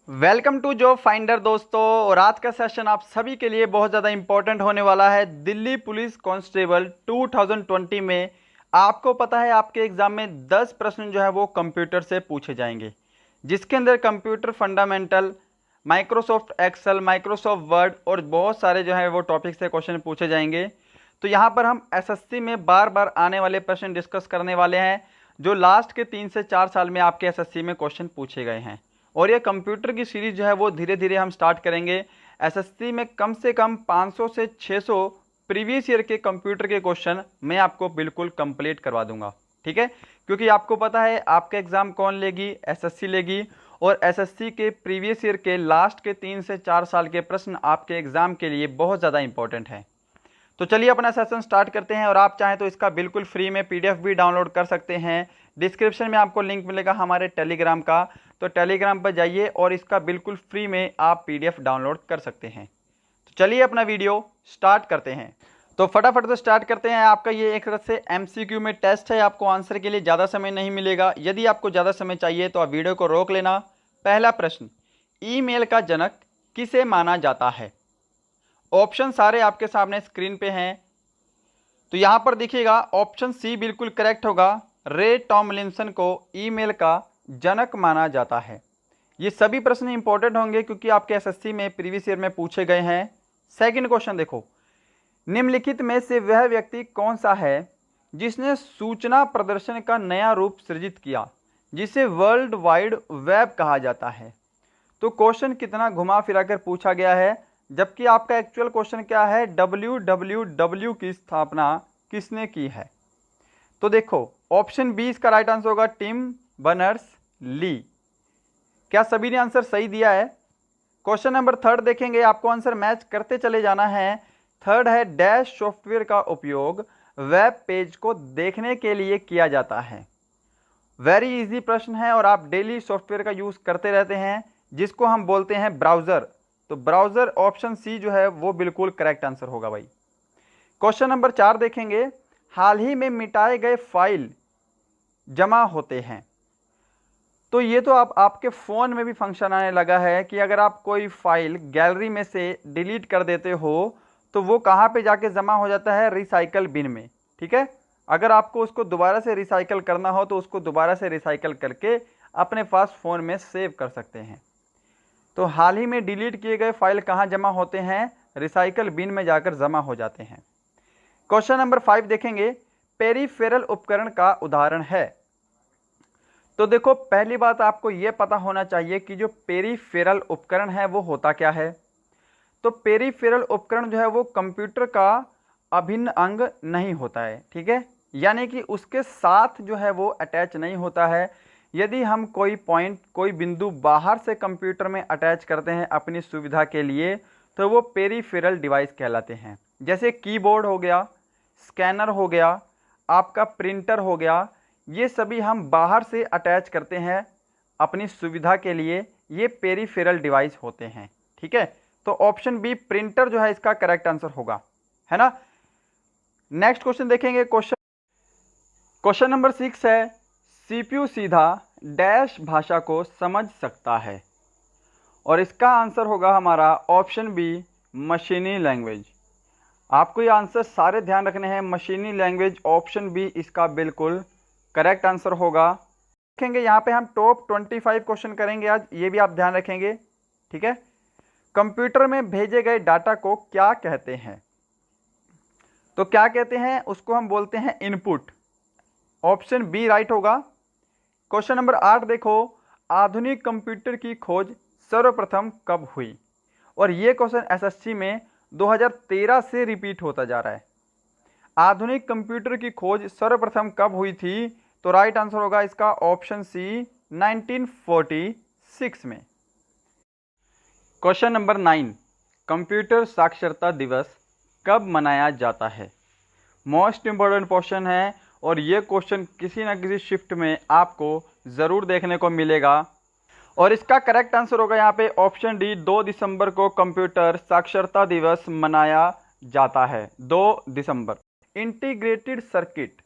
Welcome to job finder दोस्तों। और आज का सेशन आप सभी के लिए बहुत ज़्यादा इंपॉर्टेंट होने वाला है। दिल्ली पुलिस कांस्टेबल 2020 में आपको पता है आपके एग्जाम में 10 प्रश्न जो है वो कंप्यूटर से पूछे जाएंगे, जिसके अंदर computer fundamental, Microsoft Excel, Microsoft Word और बहुत सारे जो है वो टॉपिक से क्वेश्चन पूछे जाएंगे। तो यहाँ पर हम एसएससी में बार बार आने वाले प्रश्न डिस्कस करने वाले हैं, जो लास्ट के 3 से 4 साल में आपके एसएससी में क्वेश्चन पूछे गए हैं। और ये कंप्यूटर की सीरीज जो है वो धीरे धीरे हम स्टार्ट करेंगे। एसएससी में कम से कम 500 से 600 प्रीवियस ईयर के कंप्यूटर के क्वेश्चन मैं आपको बिल्कुल कंप्लीट करवा दूंगा, ठीक है। क्योंकि आपको पता है आपका एग्जाम कौन लेगी, एसएससी लेगी। और एसएससी के प्रीवियस ईयर के लास्ट के 3 से 4 साल के प्रश्न आपके एग्जाम के लिए बहुत ज़्यादा इंपॉर्टेंट है। तो चलिए अपना सेशन स्टार्ट करते हैं। और आप चाहें तो इसका बिल्कुल फ्री में पीडीएफ भी डाउनलोड कर सकते हैं। डिस्क्रिप्शन में आपको लिंक मिलेगा हमारे टेलीग्राम का, तो टेलीग्राम पर जाइए और इसका बिल्कुल फ्री में आप पीडीएफ डाउनलोड कर सकते हैं। तो चलिए अपना वीडियो स्टार्ट करते हैं। तो फटाफट से स्टार्ट करते हैं। आपका ये एक तरह से एमसीक्यू में टेस्ट है, आपको आंसर के लिए ज़्यादा समय नहीं मिलेगा। यदि आपको ज़्यादा समय चाहिए तो आप वीडियो को रोक लेना। पहला प्रश्न, ईमेल का जनक किसे माना जाता है? ऑप्शन सारे आपके सामने स्क्रीन पे हैं। तो यहां पर देखिएगा ऑप्शन सी बिल्कुल करेक्ट होगा। रे टॉमलिंसन को ईमेल का जनक माना जाता है। ये सभी प्रश्न इंपॉर्टेंट होंगे क्योंकि आपके एसएससी में प्रीवियस ईयर में पूछे गए हैं। सेकंड क्वेश्चन देखो, निम्नलिखित में से वह व्यक्ति कौन सा है जिसने सूचना प्रदर्शन का नया रूप सृजित किया, जिसे वर्ल्ड वाइड वेब कहा जाता है? तो क्वेश्चन कितना घुमा फिरा कर पूछा गया है, जबकि आपका एक्चुअल क्वेश्चन क्या है, www की स्थापना किसने की है? तो देखो ऑप्शन बी इसका राइट आंसर होगा, टिम बर्नर्स ली। क्या सभी ने आंसर सही दिया है? क्वेश्चन नंबर थर्ड देखेंगे, आपको आंसर मैच करते चले जाना है। थर्ड है, डैश सॉफ्टवेयर का उपयोग वेब पेज को देखने के लिए किया जाता है। वेरी इजी प्रश्न है और आप डेली सॉफ्टवेयर का यूज करते रहते हैं, जिसको हम बोलते हैं ब्राउजर। तो ब्राउजर ऑप्शन सी जो है वो बिल्कुल करेक्ट आंसर होगा भाई। क्वेश्चन नंबर 4 देखेंगे, हाल ही में मिटाए गए फाइल जमा होते हैं। तो ये तो आपके फ़ोन में भी फंक्शन आने लगा है कि अगर आप कोई फाइल गैलरी में से डिलीट कर देते हो तो वो कहाँ पे जाके जमा हो जाता है, रिसाइकल बिन में, ठीक है। अगर आपको उसको दोबारा से रिसाइकल करना हो तो उसको दोबारा से रिसाइकल करके अपने पास फ़ोन में सेव कर सकते हैं। तो हाल ही में डिलीट किए गए फाइल कहाँ जमा होते हैं, रिसाइकल बिन में जाकर जमा हो जाते हैं। क्वेश्चन नंबर 5 देखेंगे, पेरीफेरल उपकरण का उदाहरण है। तो देखो पहली बात आपको यह पता होना चाहिए कि जो पेरीफेरल उपकरण है वो होता क्या है। तो पेरीफेरल उपकरण जो है वो कंप्यूटर का अभिन्न अंग नहीं होता है, ठीक है। यानी कि उसके साथ जो है वो अटैच नहीं होता है। यदि हम कोई पॉइंट, कोई बिंदु बाहर से कंप्यूटर में अटैच करते हैं अपनी सुविधा के लिए, तो वो पेरीफेरल डिवाइस कहलाते हैं। जैसे कीबोर्ड हो गया, स्कैनर हो गया, आपका प्रिंटर हो गया, ये सभी हम बाहर से अटैच करते हैं अपनी सुविधा के लिए, ये पेरीफेरल डिवाइस होते हैं, ठीक है। तो ऑप्शन बी प्रिंटर जो है इसका करेक्ट आंसर होगा, है ना। नेक्स्ट क्वेश्चन देखेंगे। क्वेश्चन नंबर 6 है, सीपीयू सीधा डैश भाषा को समझ सकता है? और इसका आंसर होगा हमारा ऑप्शन बी मशीनी लैंग्वेज। आपको ये आंसर सारे ध्यान रखने हैं, मशीनी लैंग्वेज, ऑप्शन बी इसका बिल्कुल करेक्ट आंसर होगा। देखेंगे यहाँ पे हम टॉप 25 क्वेश्चन करेंगे आज, ये भी आप ध्यान रखेंगे, ठीक है। कंप्यूटर में भेजे गए डाटा को क्या कहते हैं? तो क्या कहते हैं, उसको हम बोलते हैं इनपुट। ऑप्शन बी राइट होगा। क्वेश्चन नंबर 8 देखो, आधुनिक कंप्यूटर की खोज सर्वप्रथम कब हुई? और ये क्वेश्चन एसएससी में 2013 से रिपीट होता जा रहा है। आधुनिक कंप्यूटर की खोज सर्वप्रथम कब हुई थी? तो राइट आंसर होगा इसका ऑप्शन सी 1946 में। क्वेश्चन नंबर 9, कंप्यूटर साक्षरता दिवस कब मनाया जाता है? मोस्ट इंपॉर्टेंट क्वेश्चन है और ये क्वेश्चन किसी ना किसी शिफ्ट में आपको ज़रूर देखने को मिलेगा। और इसका करेक्ट आंसर होगा यहाँ पे ऑप्शन डी, 2 दिसंबर को कंप्यूटर साक्षरता दिवस मनाया जाता है, 2 दिसंबर। इंटीग्रेटेड सर्किट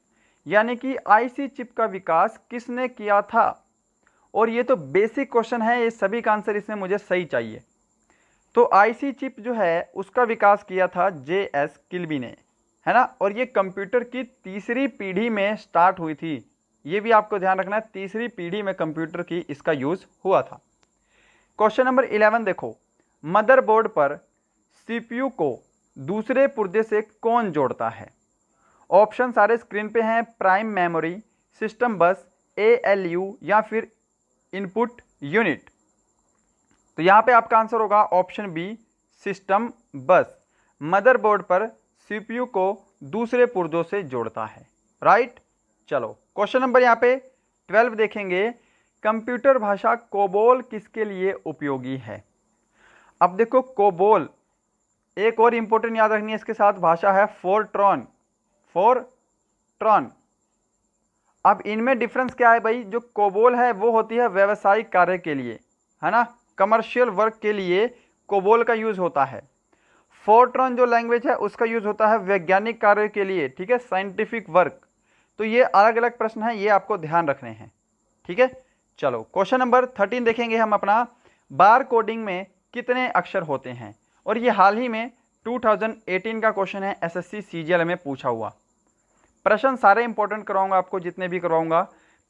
यानी कि आईसी चिप का विकास किसने किया था? और ये तो बेसिक क्वेश्चन है, ये सभी का आंसर इसमें मुझे सही चाहिए। तो आईसी चिप जो है उसका विकास किया था JS किल्बी ने, है ना, और ये कंप्यूटर की तीसरी पीढ़ी में स्टार्ट हुई थी। ये भी आपको ध्यान रखना है, तीसरी पीढ़ी में कंप्यूटर की इसका यूज हुआ था। क्वेश्चन नंबर 11 देखो, मदरबोर्ड पर CPU को दूसरे पुर्जे से कौन जोड़ता है? ऑप्शन सारे स्क्रीन पे हैं, प्राइम मेमोरी, सिस्टम बस, ALU या फिर इनपुट यूनिट। तो यहां पे आपका आंसर होगा ऑप्शन बी, सिस्टम बस। मदरबोर्ड पर CPU को दूसरे पुर्जों से जोड़ता है, राइट। चलो क्वेश्चन नंबर यहाँ पे 12 देखेंगे, कंप्यूटर भाषा कोबोल किसके लिए उपयोगी है? अब देखो कोबोल, एक और इंपॉर्टेंट याद रखनी है इसके साथ, भाषा है फोरट्रॉन। फोरट्रॉन, अब इनमें डिफरेंस क्या है भाई? जो कोबोल है वो होती है व्यावसायिक कार्य के लिए, है ना, कमर्शियल वर्क के लिए कोबोल का यूज होता है। फोरट्रॉन जो लैंग्वेज है उसका यूज होता है वैज्ञानिक कार्य के लिए, ठीक है, साइंटिफिक वर्क। तो ये अलग अलग प्रश्न है, ये आपको ध्यान रखने हैं, ठीक है। चलो क्वेश्चन नंबर 13 देखेंगे हम अपना, बार कोडिंग में कितने अक्षर होते हैं? और ये हाल ही में 2018 का क्वेश्चन है, SSC CGL में पूछा हुआ प्रश्न। सारे इंपॉर्टेंट करवाऊंगा आपको, जितने भी करवाऊंगा।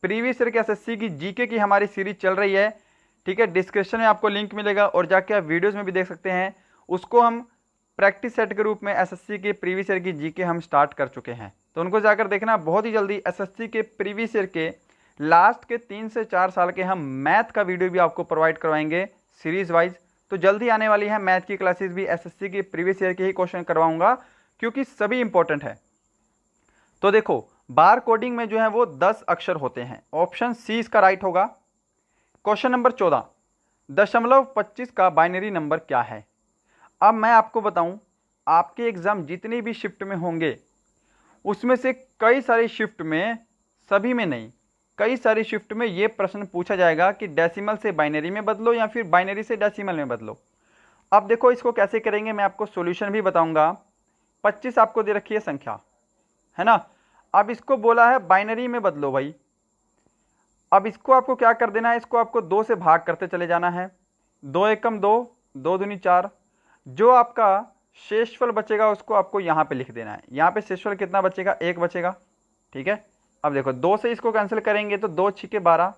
प्रीवियस ईयर के SSC की जीके की हमारी सीरीज चल रही है, ठीक है, डिस्क्रिप्शन में आपको लिंक मिलेगा और जाके आप वीडियोस में भी देख सकते हैं। उसको हम प्रैक्टिस सेट के रूप में SSC के प्रीवियस ईयर की जीके हम स्टार्ट कर चुके हैं, तो उनको जाकर देखना बहुत ही जल्दी। SSC के प्रीवियस ईयर के लास्ट के 3 से 4 साल के हम मैथ का वीडियो भी आपको प्रोवाइड करवाएंगे सीरीज वाइज। तो जल्दी आने वाली है मैथ की क्लासेस भी, SSC की प्रीवियस ईयर के ही क्वेश्चन करवाऊंगा क्योंकि सभी इंपॉर्टेंट है। तो देखो बार कोडिंग में जो है वो 10 अक्षर होते हैं, ऑप्शन सी इसका राइट होगा। क्वेश्चन नंबर 14, 0.25 का बाइनरी नंबर क्या है? अब मैं आपको बताऊं, आपके एग्जाम जितनी भी शिफ्ट में होंगे उसमें से कई सारी शिफ्ट में, सभी में नहीं, कई सारी शिफ्ट में ये प्रश्न पूछा जाएगा कि डेसिमल से बाइनरी में बदलो या फिर बाइनरी से डेसिमल में बदलो। अब देखो इसको कैसे करेंगे, मैं आपको सॉल्यूशन भी बताऊंगा। 25 आपको दे रखी है संख्या, है ना, अब इसको बोला है बाइनरी में बदलो भाई। अब इसको आपको क्या कर देना है, इसको आपको 2 से भाग करते चले जाना है। 2 एकम 2, 2 दूनी 4। जो आपका शेषफल बचेगा उसको आपको यहाँ पे लिख देना है। यहाँ पे शेषफल कितना बचेगा? 1 बचेगा, ठीक है। अब देखो 2 से इसको कैंसिल करेंगे तो 2 छिके 12,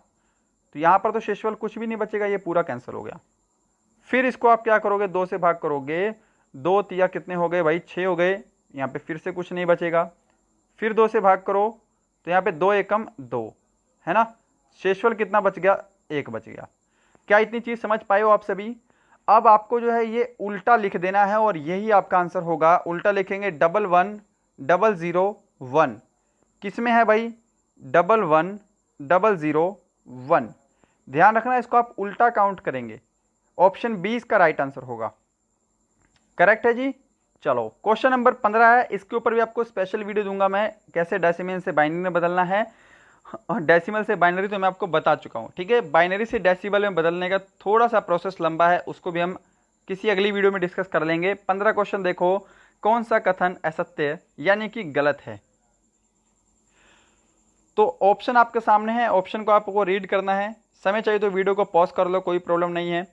तो यहाँ पर तो शेषफल कुछ भी नहीं बचेगा, ये पूरा कैंसिल हो गया। फिर इसको आप क्या करोगे, 2 से भाग करोगे, 2 तिया कितने हो गए भाई? 6 हो गए। यहाँ पे फिर से कुछ नहीं बचेगा। फिर 2 से भाग करो तो यहाँ पे 2 एकम 2, है ना, शेषफल कितना बच गया? 1 बच गया। क्या इतनी चीज समझ पाए हो आप सभी? अब आपको जो है ये उल्टा लिख देना है और यही आपका आंसर होगा। उल्टा लिखेंगे 11,001। किस में है भाई? 11,001। ध्यान रखना इसको आप उल्टा काउंट करेंगे। ऑप्शन बी इसका राइट आंसर होगा, करेक्ट है जी। चलो क्वेश्चन नंबर 15 है, इसके ऊपर भी आपको स्पेशल वीडियो दूंगा मैं, कैसे डेसिमल से बाइनरी में बदलना है। डेसिमल से बाइनरी तो मैं आपको बता चुका हूं, ठीक है। बाइनरी से डेसिमल में बदलने का थोड़ा सा प्रोसेस लंबा है, उसको भी हम किसी अगली वीडियो में डिस्कस कर लेंगे। 15 क्वेश्चन देखो, कौन सा कथन असत्य यानी कि गलत है? तो ऑप्शन आपके सामने है, ऑप्शन को आपको रीड करना है। समय चाहिए तो वीडियो को पॉज कर लो, कोई प्रॉब्लम नहीं है।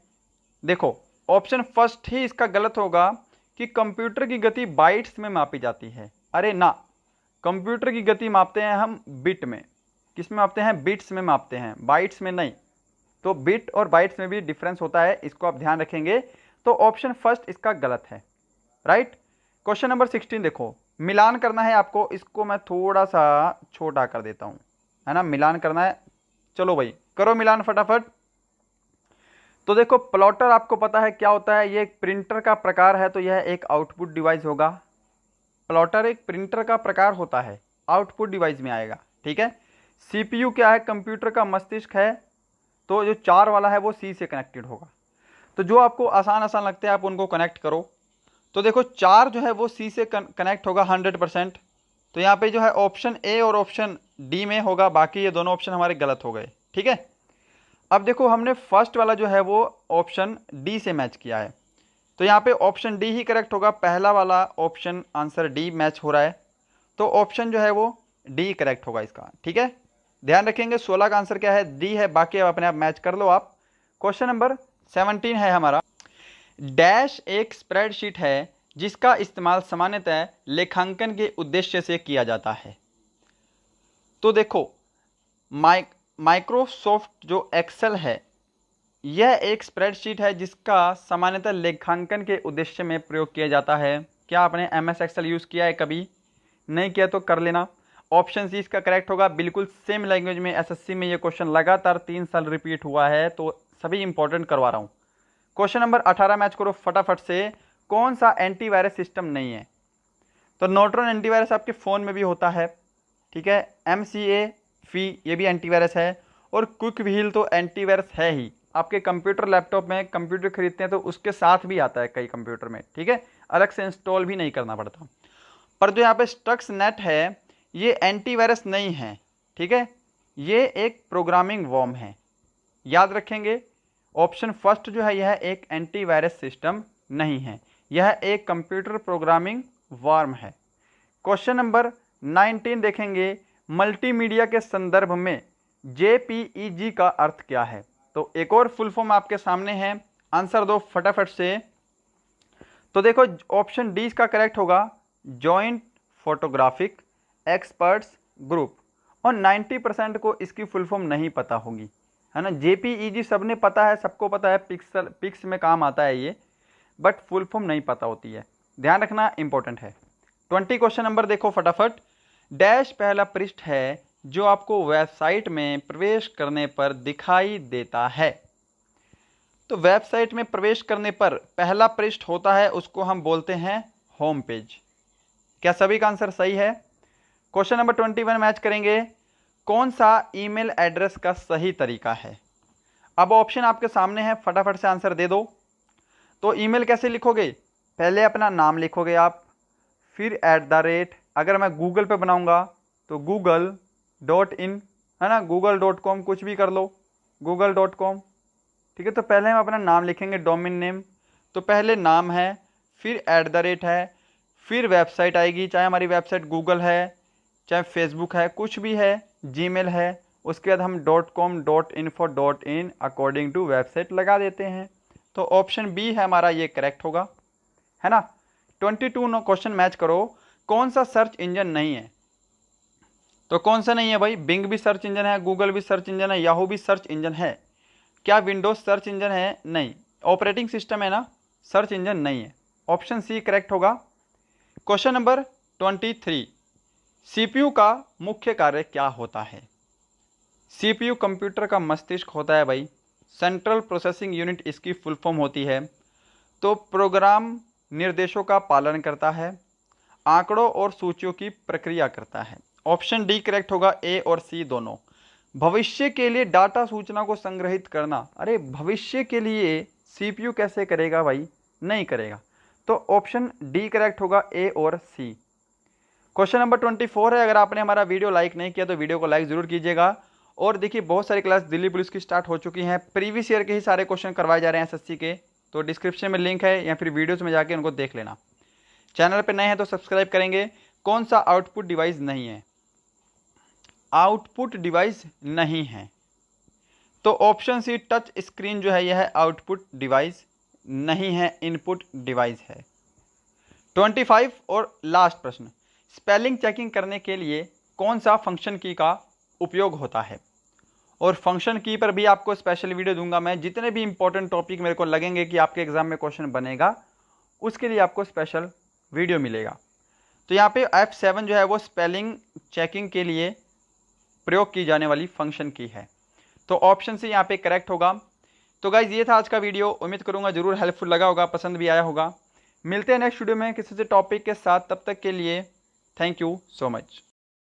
देखो ऑप्शन फर्स्ट ही इसका गलत होगा कि कंप्यूटर की गति बाइट्स में मापी जाती है। अरे ना, कंप्यूटर की गति मापते हैं हम बिट में। किस में मापते हैं? बिट्स में मापते हैं, बाइट्स में नहीं। तो बिट और बाइट्स में भी डिफरेंस होता है, इसको आप ध्यान रखेंगे। तो ऑप्शन फर्स्ट इसका गलत है, राइट। क्वेश्चन नंबर 16 देखो, मिलान करना है आपको। इसको मैं थोड़ा सा छोटा कर देता हूं, है ना, मिलान करना है। चलो भाई करो मिलान फटाफट। तो देखो प्लॉटर आपको पता है क्या होता है, ये एक प्रिंटर का प्रकार है, तो यह एक आउटपुट डिवाइस होगा। प्लॉटर एक प्रिंटर का प्रकार होता है, आउटपुट डिवाइस में आएगा, ठीक है। सीपीयू क्या है? कंप्यूटर का मस्तिष्क है, तो जो 4 वाला है वो सी से कनेक्टेड होगा। तो जो आपको आसान आसान लगते हैं आप उनको कनेक्ट करो। तो देखो 4 जो है वो सी से कनेक्ट होगा 100%। तो यहाँ पे जो है ऑप्शन ए और ऑप्शन डी में होगा, बाकी ये दोनों ऑप्शन हमारे गलत हो गए, ठीक है। अब देखो हमने फर्स्ट वाला जो है वो ऑप्शन डी से मैच किया है, तो यहाँ पे ऑप्शन डी ही करेक्ट होगा। पहला वाला ऑप्शन आंसर डी मैच हो रहा है, तो ऑप्शन जो है वो डी करेक्ट होगा इसका, ठीक है। ध्यान रखेंगे 16 का आंसर क्या है, डी है, बाकी अब अपने आप मैच कर लो आप। क्वेश्चन नंबर 17 है हमारा, डैश एक स्प्रेडशीट है जिसका इस्तेमाल सामान्यतः लेखांकन के उद्देश्य से किया जाता है। तो देखो माइक्रोसॉफ्ट जो एक्सेल है यह एक स्प्रेडशीट है जिसका सामान्यतः लेखांकन के उद्देश्य में प्रयोग किया जाता है। क्या आपने एमएस एक्सेल यूज़ किया है कभी? नहीं किया तो कर लेना। ऑप्शन सी इसका करेक्ट होगा। बिल्कुल सेम लैंग्वेज में एसएससी में ये क्वेश्चन लगातार 3 साल रिपीट हुआ है, तो सभी इंपॉर्टेंट करवा रहा हूँ। क्वेश्चन नंबर 18 मैच करो फटाफट से। कौन सा एंटीवायरस सिस्टम नहीं है? तो नॉर्टन एंटीवायरस आपके फ़ोन में भी होता है, ठीक है। MCA फी ये भी एंटीवायरस है, और क्विक व्हील तो एंटीवायरस है ही। आपके कंप्यूटर लैपटॉप में कंप्यूटर खरीदते हैं तो उसके साथ भी आता है कई कंप्यूटर में, ठीक है, अलग से इंस्टॉल भी नहीं करना पड़ता। पर जो यहाँ पे स्टक्स नेट है ये एंटीवायरस नहीं है, ठीक है, ये एक प्रोग्रामिंग वर्म है। याद रखेंगे ऑप्शन फर्स्ट जो है यह एक एंटीवायरस सिस्टम नहीं है, यह एक कंप्यूटर प्रोग्रामिंग वर्म है। क्वेश्चन नंबर 19 देखेंगे, मल्टीमीडिया के संदर्भ में JPEG का अर्थ क्या है? तो एक और फुल फॉर्म आपके सामने है, आंसर दो फटाफट से। तो देखो ऑप्शन डी इसका करेक्ट होगा, जॉइंट फोटोग्राफिक एक्सपर्ट्स ग्रुप। और 90% को इसकी फुल फॉर्म नहीं पता होगी, है ना। JPEG सबने पता है, सबको पता है, पिक्स में काम आता है ये, बट फुल फॉर्म नहीं पता होती है, ध्यान रखना इंपॉर्टेंट है। 20 क्वेश्चन नंबर देखो फटाफट, डैश पहला पृष्ठ है जो आपको वेबसाइट में प्रवेश करने पर दिखाई देता है। तो वेबसाइट में प्रवेश करने पर पहला पृष्ठ होता है उसको हम बोलते हैं होम पेज। क्या सभी का आंसर सही है? क्वेश्चन नंबर 21 मैच करेंगे, कौन सा ईमेल एड्रेस का सही तरीका है? अब ऑप्शन आपके सामने है, फटाफट से आंसर दे दो। तो ईमेल कैसे लिखोगे? पहले अपना नाम लिखोगे आप, फिर @ अगर मैं गूगल पे बनाऊंगा तो google.in, है ना, google.com कुछ भी कर लो, google.com, ठीक है। तो पहले हम अपना नाम लिखेंगे, डोमेन नेम। तो पहले नाम है, फिर @ है, फिर वेबसाइट आएगी, चाहे हमारी वेबसाइट गूगल है, चाहे फेसबुक है, कुछ भी है, जीमेल है, उसके बाद हम .com .info .in according to website लगा देते हैं। तो ऑप्शन बी है हमारा, ये करेक्ट होगा, है ना। 22 क्वेश्चन मैच करो, कौन सा सर्च इंजन नहीं है? तो कौन सा नहीं है भाई? बिंग भी सर्च इंजन है, गूगल भी सर्च इंजन है, याहू भी सर्च इंजन है। क्या विंडोज सर्च इंजन है? नहीं, ऑपरेटिंग सिस्टम है ना, सर्च इंजन नहीं है। ऑप्शन सी करेक्ट होगा। क्वेश्चन नंबर 23, CPU का मुख्य कार्य क्या होता है? CPU कंप्यूटर का मस्तिष्क होता है भाई, सेंट्रल प्रोसेसिंग यूनिट इसकी फुल फॉर्म होती है। तो प्रोग्राम निर्देशों का पालन करता है, आंकड़ों और सूचियों की प्रक्रिया करता है। ऑप्शन डी करेक्ट होगा, ए और सी दोनों। भविष्य के लिए डाटा सूचना को संग्रहित करना, अरे भविष्य के लिए CPU कैसे करेगा भाई? नहीं करेगा। तो ऑप्शन डी करेक्ट होगा, ए और सी। क्वेश्चन नंबर 24 है, अगर आपने हमारा वीडियो लाइक नहीं किया तो वीडियो को लाइक जरूर कीजिएगा। और देखिए बहुत सारी क्लास दिल्ली पुलिस की स्टार्ट हो चुकी हैं, प्रीवियस ईयर के ही सारे क्वेश्चन करवाए जा रहे हैं SSC के, तो डिस्क्रिप्शन में लिंक है या फिर वीडियोस में जाके उनको देख लेना। चैनल पे नए हैं तो सब्सक्राइब करेंगे। कौन सा आउटपुट डिवाइस नहीं है? आउटपुट डिवाइस नहीं है, तो ऑप्शन सी टच स्क्रीन जो है यह आउटपुट डिवाइस नहीं है, इनपुट डिवाइस है। 25 और लास्ट प्रश्न, स्पेलिंग चेकिंग करने के लिए कौन सा फंक्शन की का उपयोग होता है? और फंक्शन की पर भी आपको स्पेशल वीडियो दूंगा मैं, जितने भी इंपॉर्टेंट टॉपिक मेरे को लगेंगे कि आपके एग्जाम में क्वेश्चन बनेगा उसके लिए आपको स्पेशल वीडियो मिलेगा। तो यहाँ पे F7 जो है वो स्पेलिंग चेकिंग के लिए प्रयोग की जाने वाली फंक्शन की है। तो ऑप्शन से यहाँ पे करेक्ट होगा। तो गाइज ये था आज का वीडियो, उम्मीद करूंगा जरूर हेल्पफुल लगा होगा, पसंद भी आया होगा। मिलते हैं नेक्स्ट वीडियो में किसी से टॉपिक के साथ, तब तक के लिए थैंक यू सो मच।